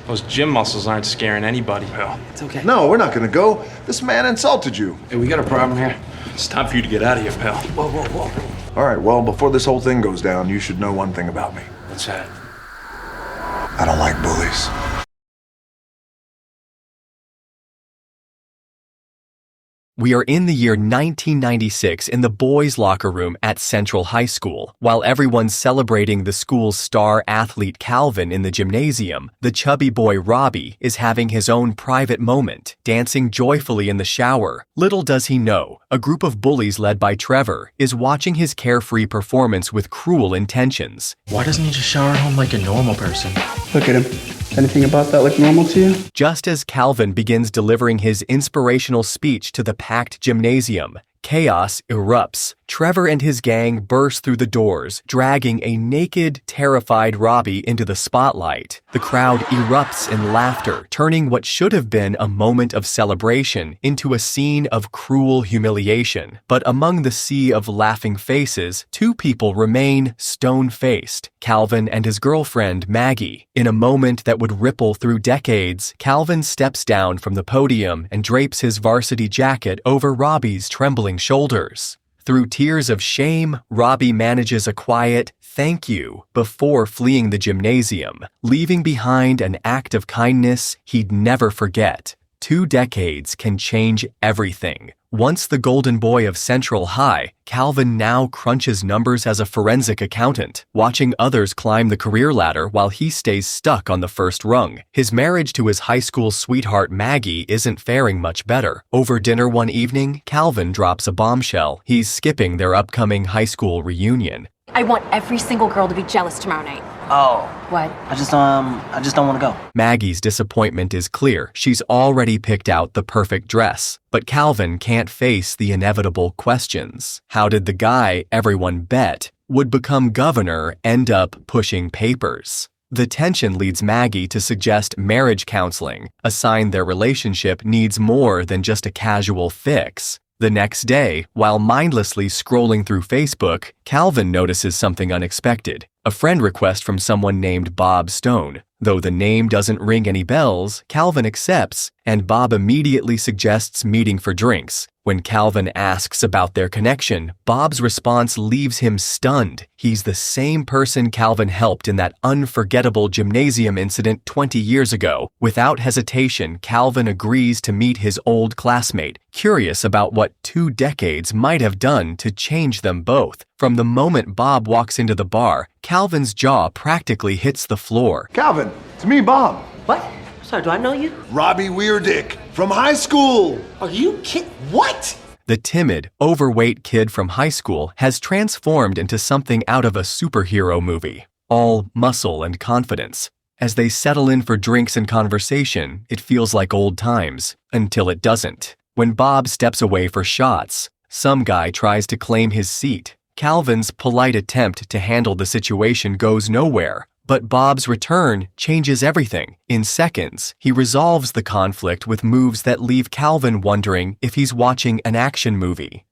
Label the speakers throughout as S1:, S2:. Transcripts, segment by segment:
S1: Those gym muscles aren't scaring anybody, pal.
S2: It's okay.
S3: No, we're not gonna go. This man insulted you.
S2: Hey, we got a problem here.
S1: It's time for you to get out of here, pal.
S3: All right, well, before this whole thing goes down, you should know one thing about me.
S2: What's that?
S3: I don't like bullies.
S4: We are in the year 1996 in the boys' locker room at Central High School. While everyone's celebrating the school's star athlete Calvin in the gymnasium, the chubby boy Robbie is having his own private moment, dancing joyfully in the shower. Little does he know, a group of bullies led by Trevor is watching his carefree performance with cruel intentions.
S2: Why doesn't he just shower at home like a normal person?
S5: Look at him. Anything about that look normal to you?
S4: Just as Calvin begins delivering his inspirational speech to the packed gymnasium, chaos erupts. Trevor and his gang burst through the doors, dragging a naked, terrified Robbie into the spotlight. The crowd erupts in laughter, turning what should have been a moment of celebration into a scene of cruel humiliation. But among the sea of laughing faces, two people remain stone-faced: Calvin and his girlfriend, Maggie. In a moment that would ripple through decades, Calvin steps down from the podium and drapes his varsity jacket over Robbie's trembling shoulders. Through tears of shame, Robbie manages a quiet "thank you" before fleeing the gymnasium, leaving behind an act of kindness he'd never forget. 2 decades can change everything. Once the golden boy of Central High, Calvin now crunches numbers as a forensic accountant, watching others climb the career ladder while he stays stuck on the first rung. His marriage to his high school sweetheart Maggie isn't faring much better. Over dinner one evening, Calvin drops a bombshell. He's skipping their upcoming high school reunion.
S6: I want every single girl to be jealous tomorrow night.
S7: Oh.
S6: What?
S7: I just don't want to go.
S4: Maggie's disappointment is clear. She's already picked out the perfect dress. But Calvin can't face the inevitable questions. How did the guy everyone bet would become governor end up pushing papers? The tension leads Maggie to suggest marriage counseling, a sign their relationship needs more than just a casual fix. The next day, while mindlessly scrolling through Facebook, Calvin notices something unexpected: a friend request from someone named Bob Stone. Though the name doesn't ring any bells, Calvin accepts, and Bob immediately suggests meeting for drinks. When Calvin asks about their connection, Bob's response leaves him stunned. He's the same person Calvin helped in that unforgettable gymnasium incident 20 years ago. Without hesitation, Calvin agrees to meet his old classmate, curious about what 2 decades might have done to change them both. From the moment Bob walks into the bar, Calvin's jaw practically hits the floor.
S3: Calvin, it's me, Bob.
S7: What? Sorry, do I know you?
S3: Robbie Weirdick from high school.
S7: Are you kidding? What?
S4: The timid, overweight kid from high school has transformed into something out of a superhero movie, all muscle and confidence. As they settle in for drinks and conversation, it feels like old times, until it doesn't. When Bob steps away for shots, some guy tries to claim his seat. Calvin's polite attempt to handle the situation goes nowhere, but Bob's return changes everything. In seconds, he resolves the conflict with moves that leave Calvin wondering if he's watching an action movie.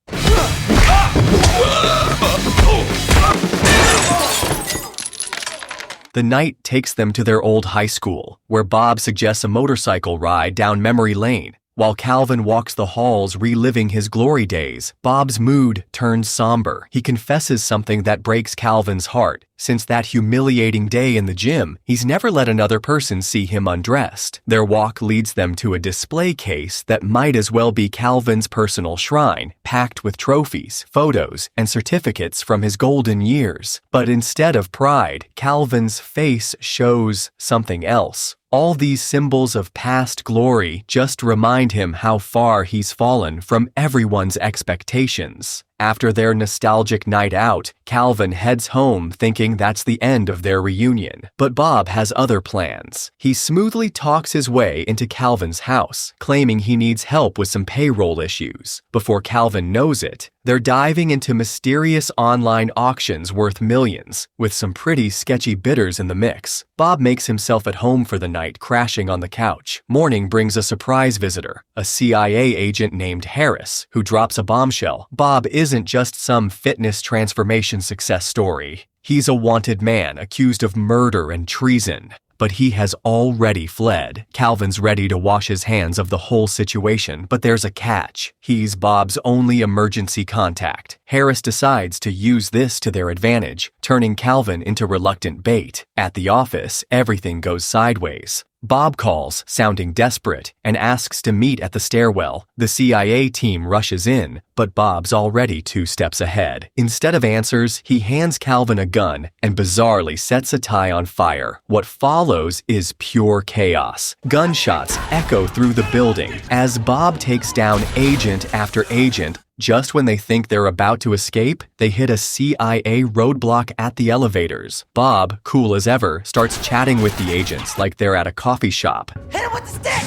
S4: The night takes them to their old high school, where Bob suggests a motorcycle ride down memory lane. While Calvin walks the halls reliving his glory days, Bob's mood turns somber. He confesses something that breaks Calvin's heart. Since that humiliating day in the gym, he's never let another person see him undressed. Their walk leads them to a display case that might as well be Calvin's personal shrine, packed with trophies, photos, and certificates from his golden years. But instead of pride, Calvin's face shows something else. All these symbols of past glory just remind him how far he's fallen from everyone's expectations. After their nostalgic night out, Calvin heads home thinking that's the end of their reunion. But Bob has other plans. He smoothly talks his way into Calvin's house, claiming he needs help with some payroll issues. Before Calvin knows it, they're diving into mysterious online auctions worth millions, with some pretty sketchy bidders in the mix. Bob makes himself at home for the night, crashing on the couch. Morning brings a surprise visitor, a CIA agent named Harris, who drops a bombshell. Bob isn't just some fitness transformation success story. He's a wanted man accused of murder and treason. but he has already fled. Calvin's ready to wash his hands of the whole situation, but there's a catch. He's Bob's only emergency contact. Harris decides to use this to their advantage, turning Calvin into reluctant bait. At the office, everything goes sideways. Bob calls, sounding desperate, and asks to meet at the stairwell. The CIA team rushes in, but Bob's already 2 steps ahead. Instead of answers, he hands Calvin a gun and bizarrely sets a tie on fire. What follows is pure chaos. Gunshots echo through the building as Bob takes down agent after agent. Just when they think they're about to escape, they hit a CIA roadblock at the elevators. Bob, cool as ever, starts chatting with the agents like they're at a coffee shop.
S7: Hit him with the stick!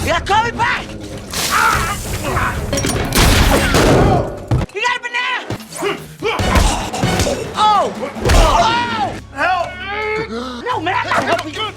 S7: You gotta call me back! You got a banana! Oh! Oh! Help! No, man, I gotta help you!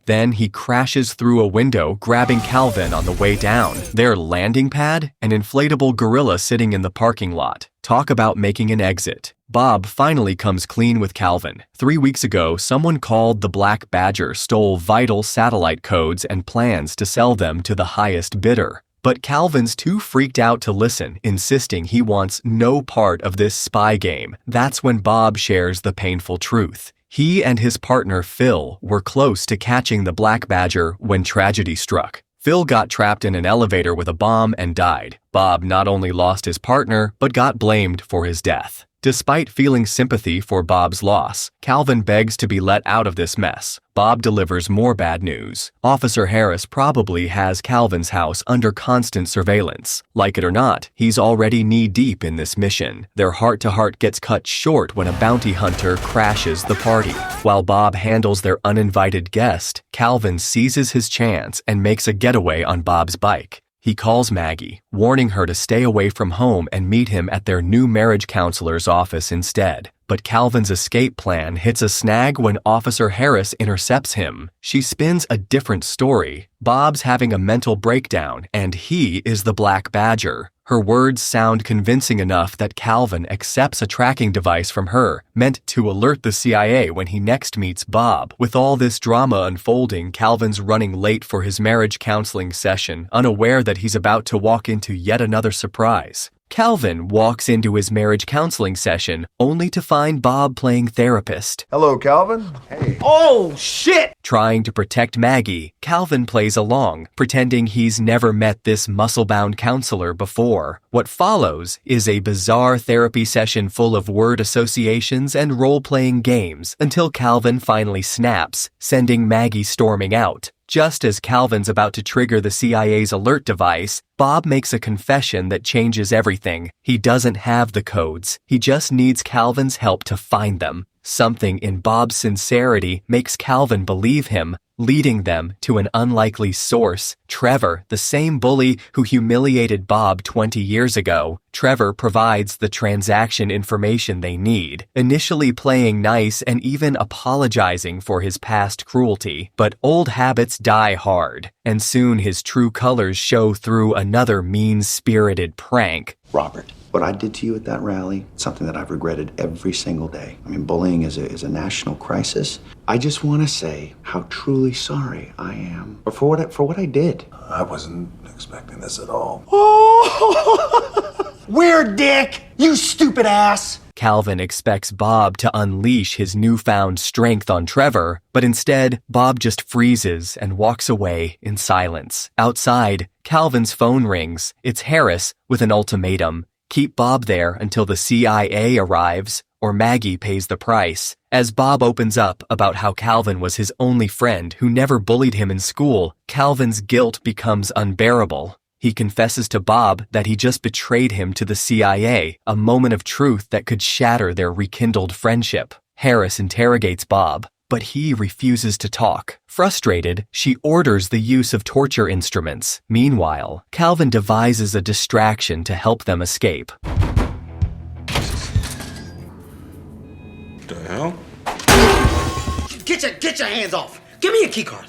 S4: Then he crashes through a window, grabbing Calvin on the way down. Their landing pad? An inflatable gorilla sitting in the parking lot. Talk about making an exit. Bob finally comes clean with Calvin. 3 weeks ago, someone called the Black Badger stole vital satellite codes and plans to sell them to the highest bidder. But Calvin's too freaked out to listen, insisting he wants no part of this spy game. That's when Bob shares the painful truth. He and his partner Phil were close to catching the Black Badger when tragedy struck. Phil got trapped in an elevator with a bomb and died. Bob not only lost his partner, but got blamed for his death. Despite feeling sympathy for Bob's loss, Calvin begs to be let out of this mess. Bob delivers more bad news. Officer Harris probably has Calvin's house under constant surveillance. Like it or not, he's already knee-deep in this mission. Their heart-to-heart gets cut short when a bounty hunter crashes the party. While Bob handles their uninvited guest, Calvin seizes his chance and makes a getaway on Bob's bike. He calls Maggie, warning her to stay away from home and meet him at their new marriage counselor's office instead. But Calvin's escape plan hits a snag when Officer Harris intercepts him. She spins a different story. Bob's having a mental breakdown, and he is the Black Badger. Her words sound convincing enough that Calvin accepts a tracking device from her, meant to alert the CIA when he next meets Bob. With all this drama unfolding, Calvin's running late for his marriage counseling session, unaware that he's about to walk into yet another surprise. Calvin walks into his marriage counseling session only to find Bob playing therapist.
S3: Hello, Calvin. Hey.
S7: Oh, shit!
S4: Trying to protect Maggie, Calvin plays along, pretending he's never met this muscle-bound counselor before. What follows is a bizarre therapy session full of word associations and role-playing games until Calvin finally snaps, sending Maggie storming out. Just as Calvin's about to trigger the CIA's alert device, Bob makes a confession that changes everything. He doesn't have the codes. He just needs Calvin's help to find them. Something in Bob's sincerity makes Calvin believe him, leading them to an unlikely source. Trevor, the same bully who humiliated Bob 20 years ago. Trevor provides the transaction information they need, initially playing nice and even apologizing for his past cruelty. But old habits die hard, and soon his true colors show through another mean-spirited prank.
S8: Robert, what I did to you at that rally, something that I've regretted every single day. I mean, bullying is a national crisis. I just want to say how truly sorry I am for what I did.
S3: I wasn't expecting this at all.
S7: Weird dick! You stupid ass!
S4: Calvin expects Bob to unleash his newfound strength on Trevor, but instead, Bob just freezes and walks away in silence. Outside, Calvin's phone rings. It's Harris with an ultimatum. Keep Bob there until the CIA arrives, or Maggie pays the price. As Bob opens up about how Calvin was his only friend who never bullied him in school, Calvin's guilt becomes unbearable. He confesses to Bob that he just betrayed him to the CIA, a moment of truth that could shatter their rekindled friendship. Harris interrogates Bob, but he refuses to talk. Frustrated, she orders the use of torture instruments. Meanwhile, Calvin devises a distraction to help them escape.
S1: The hell?
S7: Get your hands off! Give me a key card!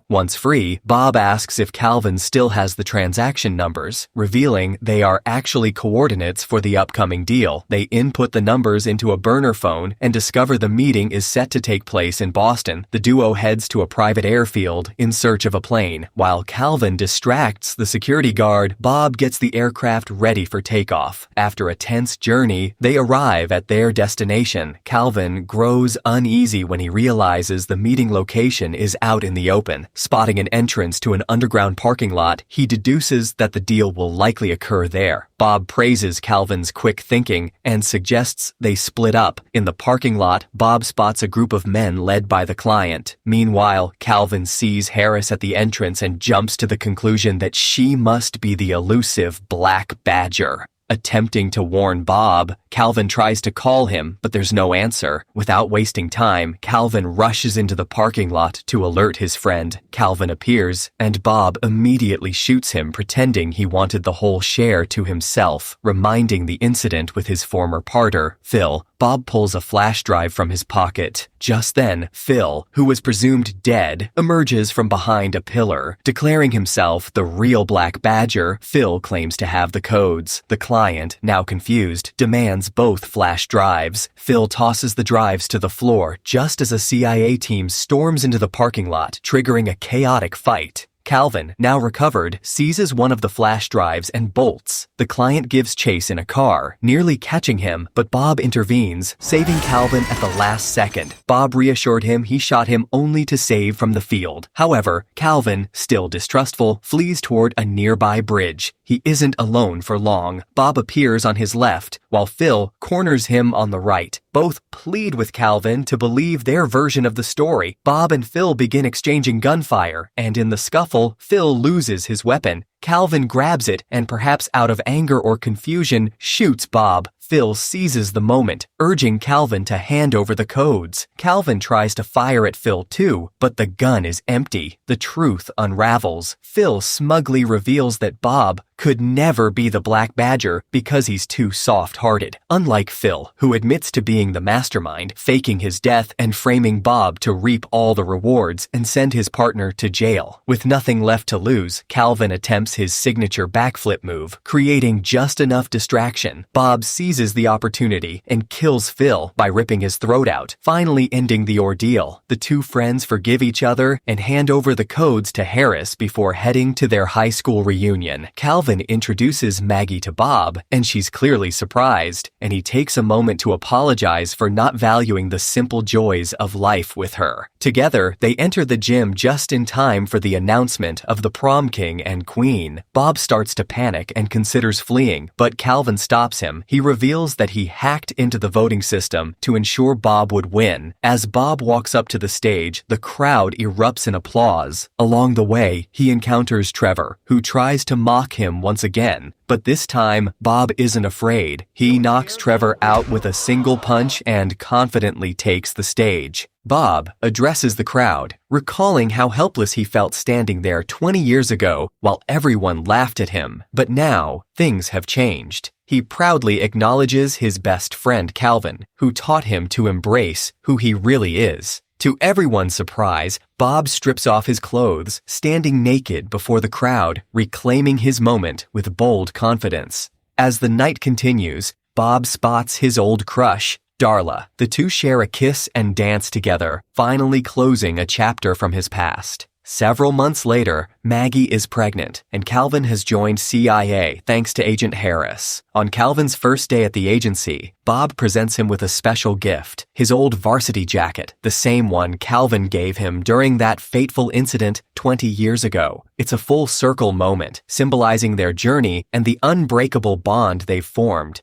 S4: Once free, Bob asks if Calvin still has the transaction numbers, revealing they are actually coordinates for the upcoming deal. They input the numbers into a burner phone and discover the meeting is set to take place in Boston. The duo heads to a private airfield in search of a plane. While Calvin distracts the security guard, Bob gets the aircraft ready for takeoff. After a tense journey, they arrive at their destination. Calvin grows uneasy when he realizes the meeting location is out in the open. Spotting an entrance to an underground parking lot, he deduces that the deal will likely occur there. Bob praises Calvin's quick thinking and suggests they split up. In the parking lot, Bob spots a group of men led by the client. Meanwhile, Calvin sees Harris at the entrance and jumps to the conclusion that she must be the elusive Black Badger. Attempting to warn Bob, Calvin tries to call him, but there's no answer. Without wasting time, Calvin rushes into the parking lot to alert his friend. Calvin appears, and Bob immediately shoots him, pretending he wanted the whole share to himself, reminding the incident with his former partner, Phil. Bob pulls a flash drive from his pocket. Just then, Phil, who was presumed dead, emerges from behind a pillar. Declaring himself the real Black Badger, Phil claims to have the codes. The client, now confused, demands both flash drives. Phil tosses the drives to the floor just as a CIA team storms into the parking lot, triggering a chaotic fight. Calvin, now recovered, seizes one of the flash drives and bolts. The client gives chase in a car, nearly catching him, but Bob intervenes, saving Calvin at the last second. Bob reassured him he shot him only to save from the field. However, Calvin, still distrustful, flees toward a nearby bridge. He isn't alone for long. Bob appears on his left, while Phil corners him on the right. Both plead with Calvin to believe their version of the story. Bob and Phil begin exchanging gunfire, and in the scuffle, Phil loses his weapon. Calvin grabs it and, perhaps out of anger or confusion, shoots Bob. Phil seizes the moment, urging Calvin to hand over the codes. Calvin tries to fire at Phil too, but the gun is empty. The truth unravels. Phil smugly reveals that Bob could never be the Black Badger because he's too soft-hearted. Unlike Phil, who admits to being the mastermind, faking his death and framing Bob to reap all the rewards and send his partner to jail. With nothing left to lose, Calvin attempts his signature backflip move, creating just enough distraction. Bob seizes the opportunity and kills Phil by ripping his throat out, finally ending the ordeal. The two friends forgive each other and hand over the codes to Harris before heading to their high school reunion. Calvin introduces Maggie to Bob, and she's clearly surprised, and he takes a moment to apologize for not valuing the simple joys of life with her. Together, they enter the gym just in time for the announcement of the prom king and queen. Bob starts to panic and considers fleeing, but Calvin stops him. He reveals that he hacked into the voting system to ensure Bob would win. As Bob walks up to the stage, the crowd erupts in applause. Along the way, he encounters Trevor, who tries to mock him once again. But this time, Bob isn't afraid. He knocks Trevor out with a single punch and confidently takes the stage. Bob addresses the crowd, recalling how helpless he felt standing there 20 years ago while everyone laughed at him. But now, things have changed. He proudly acknowledges his best friend Calvin, who taught him to embrace who he really is. To everyone's surprise, Bob strips off his clothes, standing naked before the crowd, reclaiming his moment with bold confidence. As the night continues, Bob spots his old crush, Darla. The two share a kiss and dance together, finally closing a chapter from his past. Several months later, Maggie is pregnant, and Calvin has joined CIA thanks to Agent Harris. On Calvin's first day at the agency, Bob presents him with a special gift, his old varsity jacket, the same one Calvin gave him during that fateful incident 20 years ago. It's a full circle moment, symbolizing their journey and the unbreakable bond they've formed.